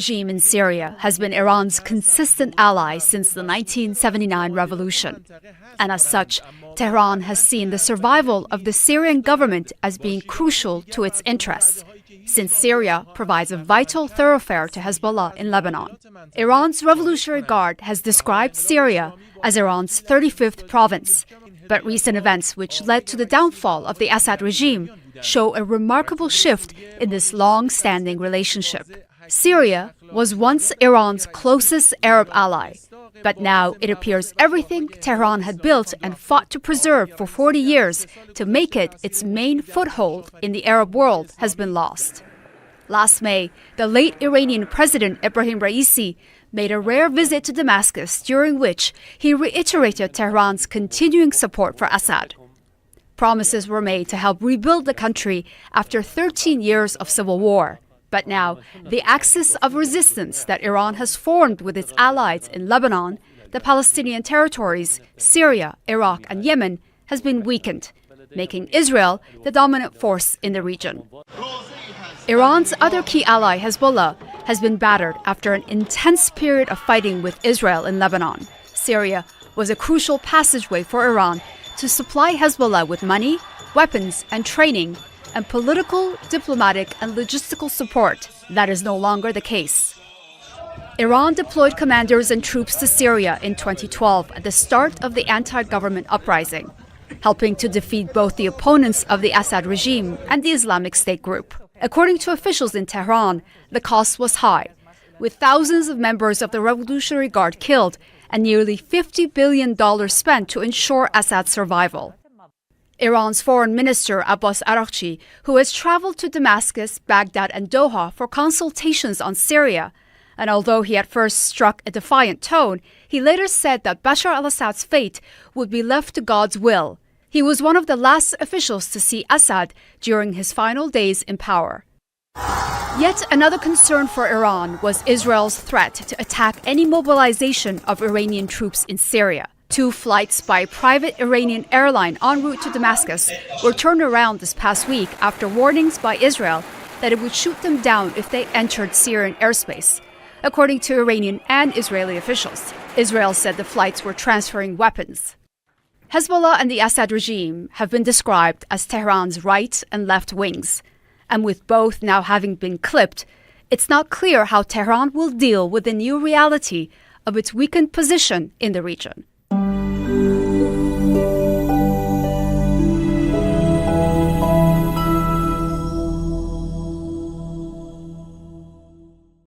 regime in Syria has been Iran's consistent ally since the 1979 revolution. And as such, Tehran has seen the survival of the Syrian government as being crucial to its interests, since Syria provides a vital thoroughfare to Hezbollah in Lebanon. Iran's Revolutionary Guard has described Syria as Iran's 35th province, but recent events which led to the downfall of the Assad regime show a remarkable shift in this long-standing relationship. Syria was once Iran's closest Arab ally, but now it appears everything Tehran had built and fought to preserve for 40 years to make it its main foothold in the Arab world has been lost. Last May, the late Iranian President Ebrahim Raisi made a rare visit to Damascus, during which he reiterated Tehran's continuing support for Assad. Promises were made to help rebuild the country after 13 years of civil war. But now, the axis of resistance that Iran has formed with its allies in Lebanon, the Palestinian territories, Syria, Iraq, and Yemen has been weakened, making Israel the dominant force in the region. Iran's other key ally, Hezbollah, has been battered after an intense period of fighting with Israel in Lebanon. Syria was a crucial passageway for Iran to supply Hezbollah with money, weapons, and training, and political, diplomatic, and logistical support. That is no longer the case. Iran deployed commanders and troops to Syria in 2012 at the start of the anti-government uprising, helping to defeat both the opponents of the Assad regime and the Islamic State group. According to officials in Tehran, the cost was high, with thousands of members of the Revolutionary Guard killed and nearly $50 billion spent to ensure Assad's survival. Iran's Foreign Minister Abbas Araghchi, who has traveled to Damascus, Baghdad, and Doha for consultations on Syria, and although he at first struck a defiant tone, he later said that Bashar Al Assad's fate would be left to God's will. He was one of the last officials to see Assad during his final days in power. Yet another concern for Iran was Israel's threat to attack any mobilization of Iranian troops in Syria. 2 flights by a private Iranian airline en route to Damascus were turned around this past week after warnings by Israel that it would shoot them down if they entered Syrian airspace, according to Iranian and Israeli officials. Israel said the flights were transferring weapons. Hezbollah and the Assad regime have been described as Tehran's right and left wings, and with both now having been clipped, it's not clear how Tehran will deal with the new reality of its weakened position in the region.